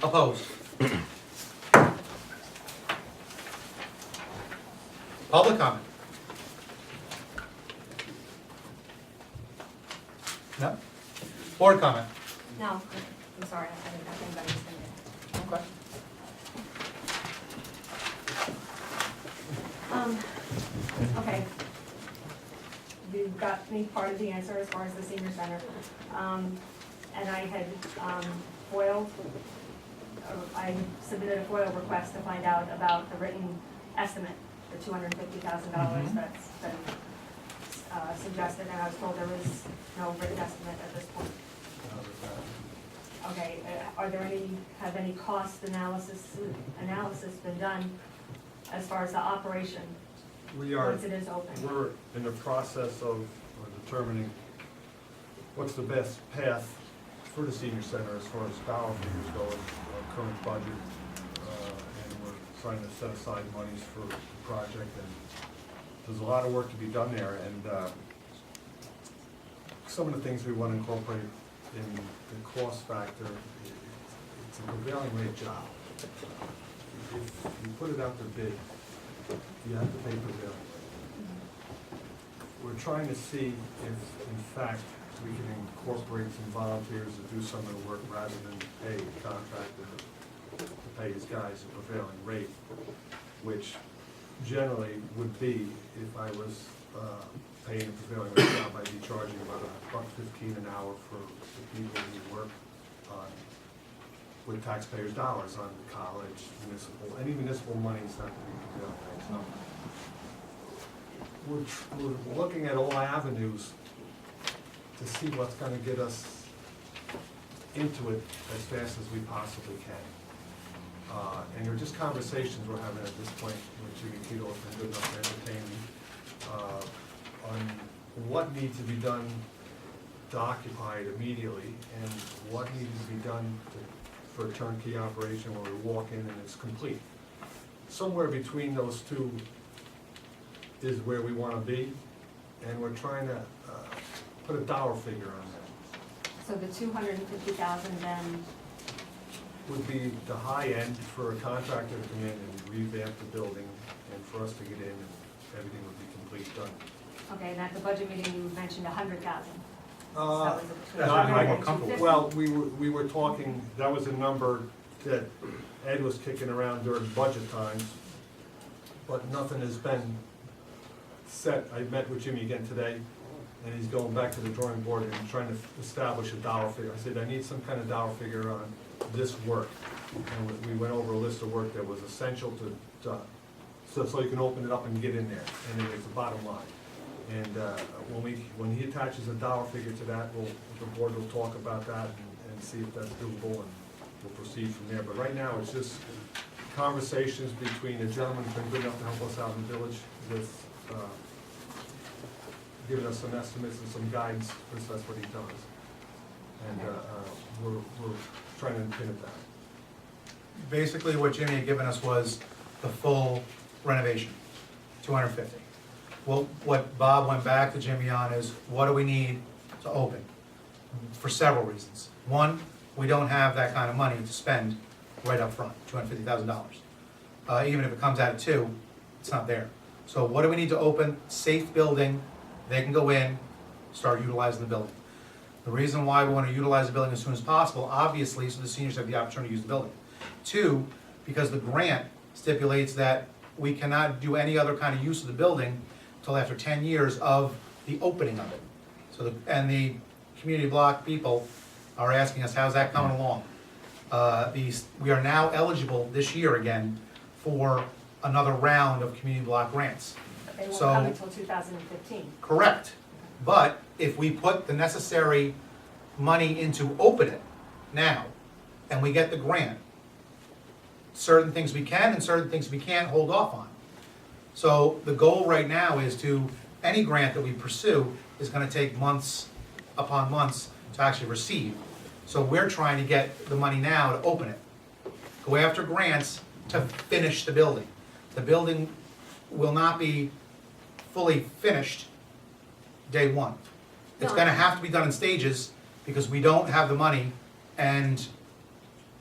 Opposed? Public comment? No? Board comment? No, I'm sorry, I didn't have anybody's in there. Okay. Okay. You got me part of the answer as far as the senior center. And I had, foiled, I submitted a FOIL request to find out about the written estimate, the $250,000 that's been, suggested, and I was told there was no written estimate at this point. Okay, have any cost analysis been done as far as the operation, We are, once it is open? we're in the process of determining what's the best path for the senior center as far as dollar figures go in our current budget. And we're trying to set aside monies for the project, and there's a lot of work to be done there, and some of the things we want to incorporate in the cost factor, it's a prevailing rate job. If you put it out to bid, you have to pay prevailing rate. We're trying to see if, in fact, we can incorporate some volunteers to do some of the work rather than pay a contractor to pay his guys a prevailing rate, which generally would be, if I was paying a prevailing rate job, I'd be charging about $1.15 an hour for the people who work on, with taxpayers' dollars on college, municipal, any municipal money is not going to be prevailing rate. So we're looking at all avenues to see what's gonna get us into it as fast as we possibly can. And they're just conversations we're having at this point, with Jimmy Tito has been good enough to entertain me, on what needs to be done to occupy it immediately, and what needs to be done for a turnkey operation where we walk in and it's complete. Somewhere between those two is where we wanna be, and we're trying to put a dollar figure on that. So the 250,000 then, Would be the high end for a contractor to come in and revamp the building, and for us to get in and everything would be complete, done. okay, and at the budget meeting, you mentioned 100,000. Uh, That's what I'm more comfortable with. Well, we were talking, that was a number that Ed was kicking around during budget times, but nothing has been set. I met with Jimmy again today, and he's going back to the drawing board and trying to establish a dollar figure. I said, I need some kind of dollar figure on this work. And we went over a list of work that was essential to so you can open it up and get in there, and it was the bottom line. And when he attaches a dollar figure to that, the board will talk about that and see if that's doable, and we'll proceed from there. But right now, it's just conversations between a gentleman who's been good enough to help us out in the village with giving us some estimates and some guidance, because that's what he does. And we're trying to pin it down. Basically, what Jimmy had given us was the full renovation, 250. Well, what Bob went back to Jimmy on is, what do we need to open? For several reasons. One, we don't have that kind of money to spend right up front, $250,000. Even if it comes out of two, it's not there. So what do we need to open? Safe building, they can go in, start utilizing the building. The reason why we want to utilize the building as soon as possible, obviously, so the seniors have the opportunity to use the building. Two, because the grant stipulates that we cannot do any other kind of use of the building until after 10 years of the opening of it. So, the community block people are asking us, how's that coming along? We are now eligible this year again for another round of community block grants. They won't So- come until 2015. Correct. But if we put the necessary money into open it now, and we get the grant, certain things we can and certain things we can't hold off on. So the goal right now is any grant that we pursue is gonna take months upon months to actually receive. So we're trying to get the money now to open it. Go after grants to finish the building. The building will not be fully finished day one. It's gonna have to be done in stages, because we don't have the money, and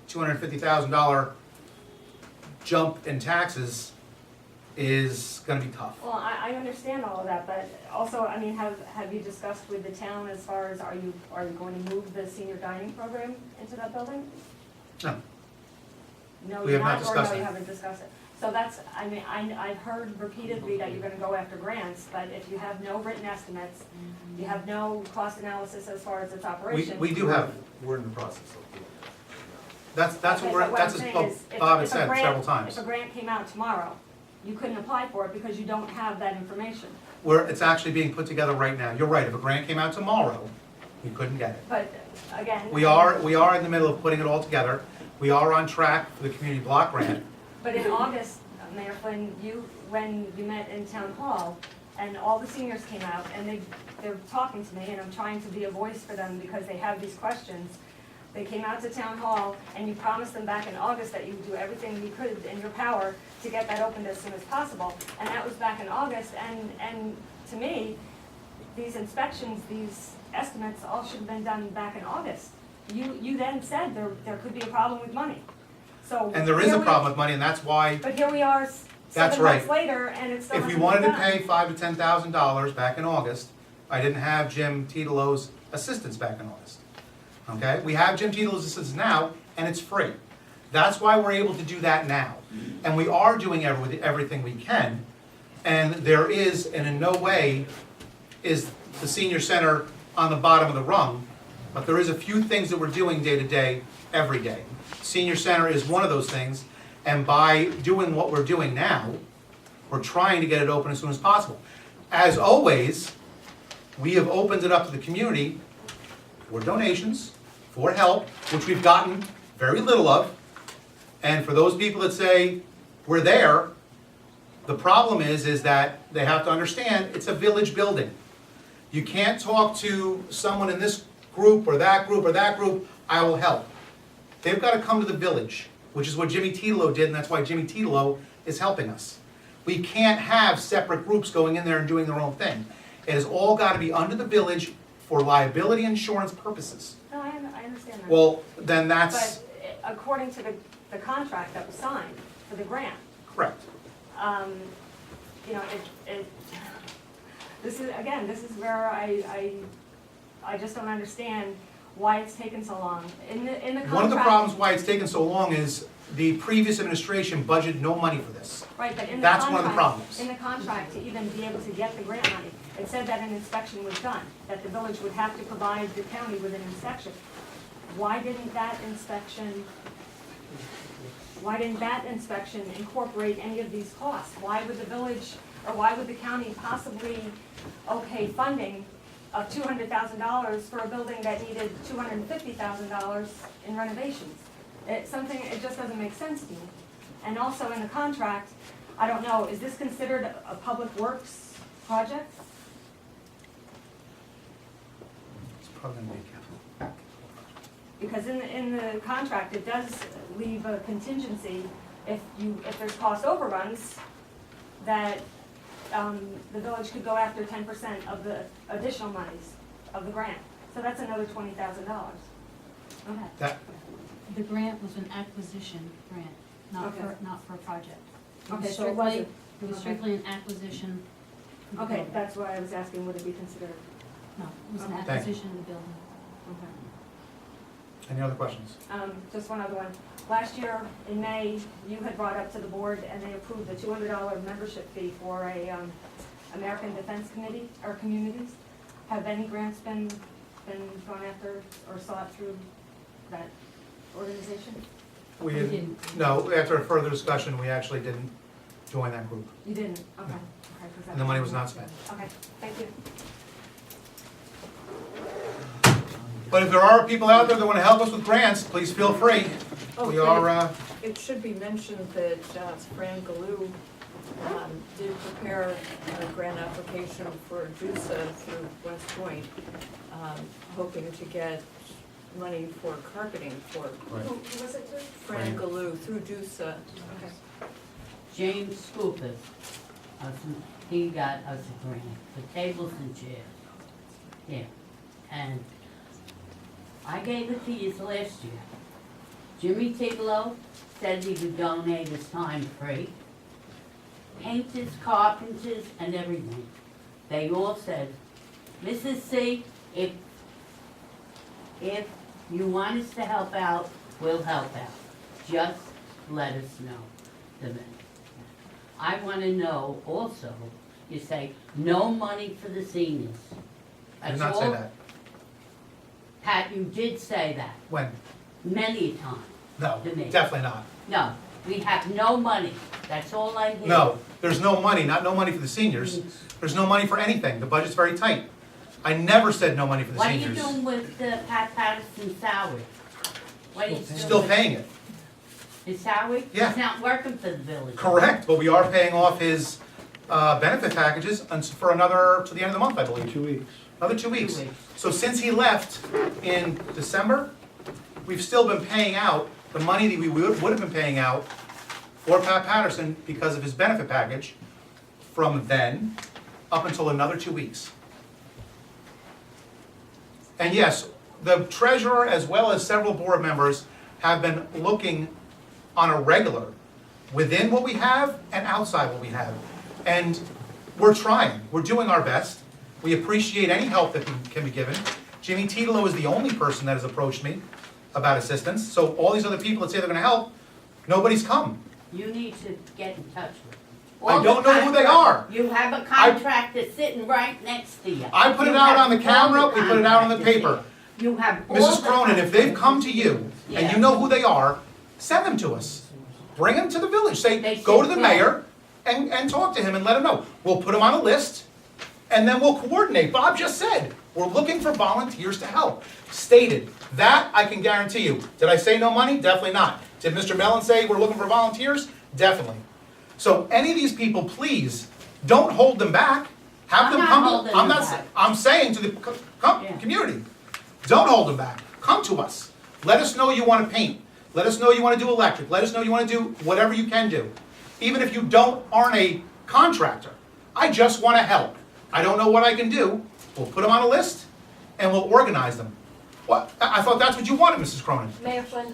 $250,000 jump in taxes is gonna be tough. Well, I understand all of that, but also, I mean, have you discussed with the town as far as, are you going to move the senior dining program into that building? No, No, We you're have not not, or discussed no, you it. haven't discussed it. So that's, I mean, I've heard repeatedly that you're gonna go after grants, but if you have no written estimates, you have no cost analysis as far as its operation. we do have, We're in the process of doing that's Okay, what we're, but what that's I'm saying what is, if- Bob had if a said grant- several times. If a grant came out tomorrow, you couldn't apply for it because you don't have that information. It's actually being put together right now. You're right, if a grant came out tomorrow, We couldn't get it. But again. We are in the middle of putting it all together. We are on track for the community block grant. But in August, Mayor Flynn, when you met in town hall, and all the seniors came out, and they're talking to me, and I'm trying to be a voice for them because they have these questions. They came out to town hall, and you promised them back in August that you would do everything you could in your power to get that opened as soon as possible. And that was back in August, and to me, these inspections, these estimates, all should have been done back in August. You then said there could be a problem with money, so. And there is a problem with money, and that's why, But here we are, That's 7 months right. later, and it's still if we hasn't wanted been to done. pay $5,000 to $10,000 back in August, I didn't have Jim Titolo's assistance back in August. Okay? We have Jim Titolo's assistance now, and it's free. That's why we're able to do that now. And we are doing everything we can, and there is, and in no way is the senior center on the bottom of the rung, but there is a few things that we're doing day to day, every day. Senior center is one of those things, and by doing what we're doing now, we're trying to get it open as soon as possible. As always, we have opened it up to the community for donations, for help, which we've gotten very little of. And for those people that say, we're there, the problem is that they have to understand, it's a village building. You can't talk to someone in this group or that group or that group, I will help. They've got to come to the village, which is what Jimmy Titolo did, and that's why Jimmy Titolo is helping us. We can't have separate groups going in there and doing their own thing. It has all got to be under the village for liability insurance purposes. No, I understand that. Well, then that's But according to the contract that was signed for the grant, correct. you know, this is where I just don't understand why it's taken so long. In the contract. One of the problems why it's taken so long is the previous administration budgeted no money for this. Right, but in the That's one of the contract, problems. in the contract, to even be able to get the grant money, it said that an inspection was done, that the village would have to provide the county with an inspection. Why didn't that inspection incorporate any of these costs? Why would the village, or why would the county possibly okay funding of $200,000 for a building that needed $250,000 in renovations? It just doesn't make sense to me. And also in the contract, I don't know, is this considered a public works project? It's probably gonna be a capital. Because in the contract, it does leave a contingency if there's cost overruns, that the village could go after 10% of the additional monies of the grant. So that's another $20,000. Okay. That, The grant was an acquisition grant, not for a project. It was Okay, so it strictly- wasn't- It was okay. strictly an acquisition. of the Okay, building. that's why I was asking, would it be considered? No, it was an Okay. Thank you. acquisition of the building. Okay. any other questions? Just one other one. Last year, in May, you had brought up to the board, and they approved the $200 membership fee for a American Defense Committee, or communities. Have any grants been gone after or sought through that organization? We We didn't, didn't. no, after a further discussion, we actually didn't join that group. You didn't? Okay. Okay, 'cause And the money was not spent. Okay, thank you. But if there are people out there that want to help us with grants, please feel free. We are, It should be mentioned that Fran Galoo did prepare a grant application for JUSA through West Point, hoping to get money for carpeting for Who was it to? Fran Galoo through JUSA. Okay. James Scoopus, he got us a grant for tables and chairs. Yeah, and I gave it to you last year. Jimmy Tiglo said he would donate his time free. Painters, carpenters, and everything. They all said, Mrs. C, if you want us to help out, we'll help out. Just let us know. I want to know also, you say, no money for the seniors. I did That's not say all- that. Pat, you did say that, When? many times. No, To me. definitely not. No, we have no money, that's all I hear. No, there's no money, not no money for the seniors. There's no money for anything. The budget's very tight. I never said no money for the What are you seniors. doing with Pat Patterson's salary? What are you doing? Still with paying it, his salary? Yeah. He's not working for the village. correct, but we are paying off his benefit packages for another, to the end of the month, I believe. 2 weeks. Another 2 weeks. 2 weeks. So since he left in December, we've still been paying out the money that we would have been paying out for Pat Patterson because of his benefit package from then up until another 2 weeks. And yes, the treasurer as well as several board members have been looking on a regular within what we have and outside what we have. And we're trying, we're doing our best. We appreciate any help that can be given. Jimmy Titolo is the only person that has approached me about assistance. So all these other people that say they're gonna help, nobody's come. You need to get in touch with them. I All don't the know who they contract- are. You have a contractor sitting right next to you. I put it You out have on the all camera, we put it out on the contractors paper. there. You have all Mrs. the Cronin, if they've come to you and Yeah. you know who they are, send them to us. Bring them to the village. Say, They go to should the go. mayor and talk to him and let him know. We'll put him on a list and then we'll coordinate. Bob just said, we're looking for volunteers to help. Stated. That I can guarantee you. Did I say no money? Definitely not. Did Mr. Mellon say we're looking for volunteers? Definitely. So any of these people, please, don't hold them back. Have I'm them not come. holding I'm them not. back. I'm saying to the Yeah. community, don't hold them back. Come to us. Let us know you want to paint. Let us know you want to do electric. Let us know you want to do whatever you can do. Even if you aren't a contractor. I just want to help. I don't know what I can do. We'll put them on a list and we'll organize them. What? I thought that's what you wanted, Mrs. Cronin. Mayor Flynn,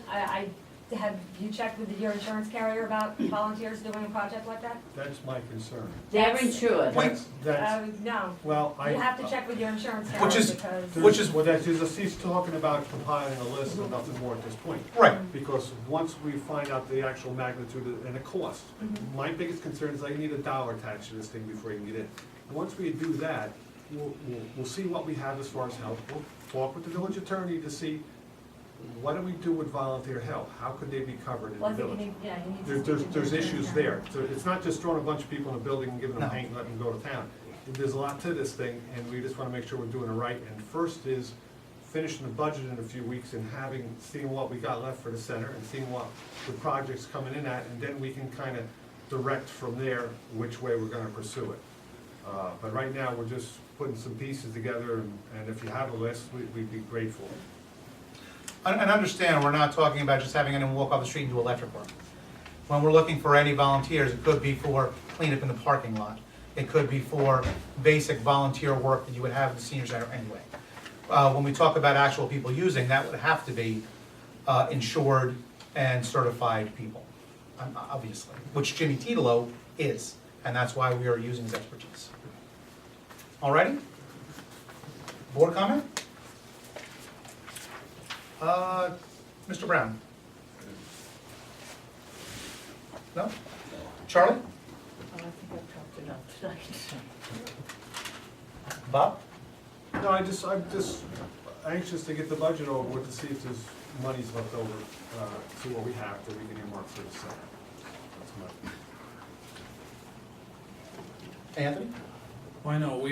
have you checked with your insurance carrier about volunteers doing a project like that? That's my concern. They're insured. That's, No. well, You have to check with your insurance carrier Which is- because. Which is- Well, he's talking about compiling a list and nothing more at this point. Right. Because once we find out the actual magnitude and the cost, my biggest concern is I need a dollar attached to this thing before you can get in. And once we do that, we'll see what we have as far as help. We'll talk with the village attorney to see what do we do with volunteer help? How could they be covered in Well, the I think you village? need, yeah, you need to. There's issues there. So it's not just throwing a bunch of people in a building and giving them No. paint and letting them go to town. There's a lot to this thing, and we just wanna make sure we're doing it right. And first is finishing the budget in a few weeks and seeing what we got left for the center and seeing what the project's coming in at, and then we can kinda direct from there which way we're gonna pursue it. But right now, we're just putting some pieces together, and if you have a list, we'd be grateful. And understand, we're not talking about just having anyone walk off the street and do electric work. When we're looking for any volunteers, it could be for cleanup in the parking lot. It could be for basic volunteer work that you would have at the senior center anyway. When we talk about actual people using, that would have to be insured and certified people, obviously, which Jimmy Titolo is, and that's why we are using his expertise. Alrighty? Board comment? Mr. Brown? No? Charlie? I think I've talked enough tonight. Bob? No, I'm just anxious to get the budget over with to see if there's monies left over, see what we have that we can earmark for the center. That's my. Anthony? Well, I know,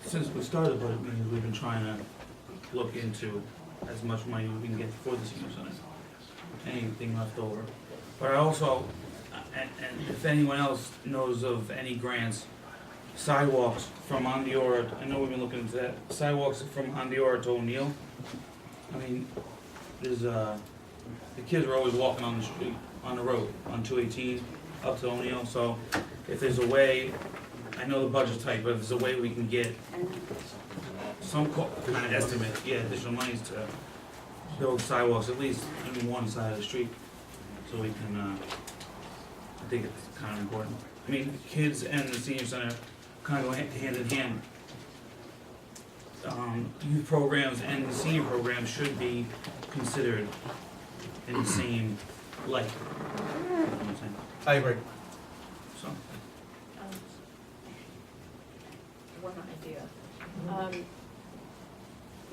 since we started budget meetings, we've been trying to look into as much money we can get for the senior center, anything left over. But I also, and if anyone else knows of any grants, sidewalks from Ondiora, I know we've been looking into that, sidewalks from Ondiora to O'Neill. I mean, there's, the kids are always walking on the street, on the road, on 218 up to O'Neill, so if there's a way, I know the budget's tight, but if there's a way we can get some kind of estimate, additional monies to build sidewalks, at least on one side of the street, so we can, I think it's kind of important. I mean, kids and the senior center kind of go hand in hand. Youth programs and the senior programs should be considered in the same light. You know what I'm saying? I agree. So, One idea.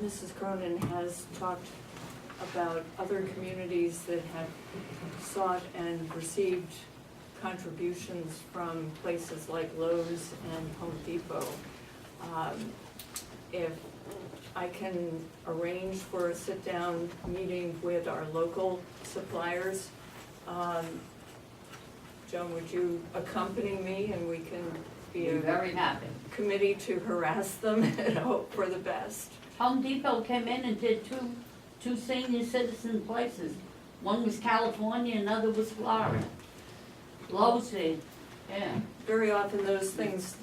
Mrs. Cronin has talked about other communities that have sought and received contributions from places like Lowe's and Home Depot. If I can arrange for a sit-down meeting with our local suppliers. Joan, would you accompany me and we can be Be a very happy. committee to harass them and hope for the best? Home Depot came in and did two senior citizen places. One was California, another was Florida. Lowe's did, yeah. Very often those things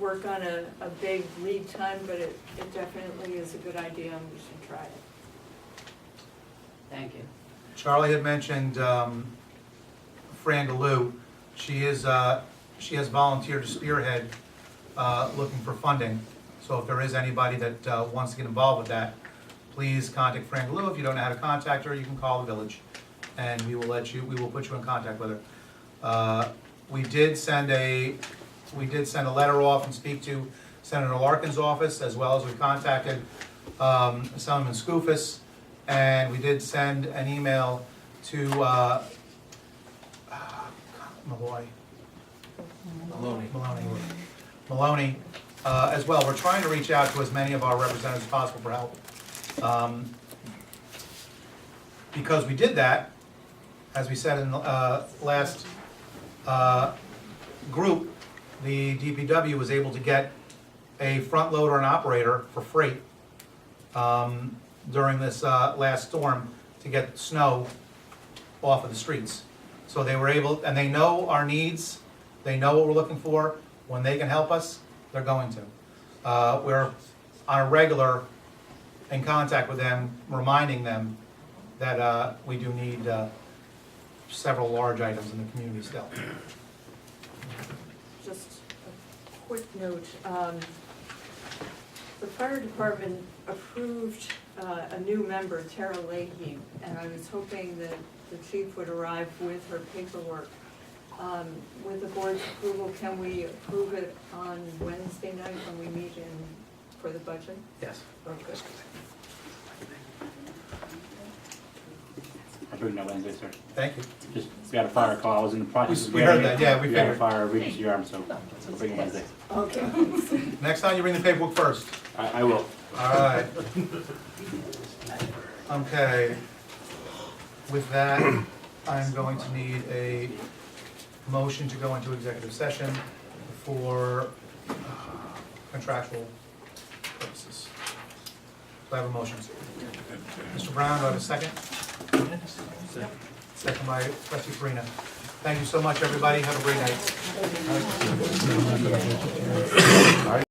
work on a big lead time, but it definitely is a good idea and we should try it. Thank you. Charlie had mentioned Fran DeLu. She has volunteered to spearhead looking for funding. So if there is anybody that wants to get involved with that, please contact Fran DeLu. If you don't know how to contact her, you can call the village, and we will put you in contact with her. We did send a letter off and speak to Senator Larkin's office, as well as we contacted Assemblyman Skoufis, and we did send an email to Maloney, as well. We're trying to reach out to as many of our representatives as possible for help. Because we did that, as we said in the last group, the DPW was able to get a front loader and operator for freight during this last storm to get snow off of the streets. So they were able, and they know our needs, they know what we're looking for. When they can help us, they're going to. We're on a regular in contact with them, reminding them that we do need several large items in the community still. Just a quick note, the fire department approved a new member, Tara Leahy, and I was hoping that the chief would arrive with her paperwork. With the board's approval, can we approve it on Wednesday night when we meet for the budget? Yes. Oh, good. I'll bring that Wednesday, sir. Thank you. Just, we had a fire call, I was in the process. We heard that, yeah, we We had a figured. fire, emergency arm, so I'll bring it Wednesday. Okay. Next time you bring the paperwork first. I will. All right. Okay. With that, I'm going to need a motion to go into executive session for contractual purposes. Do I have a motion? Mr. Brown, do I have a second? Second by trustee Farina. Thank you so much, everybody. Have a great night.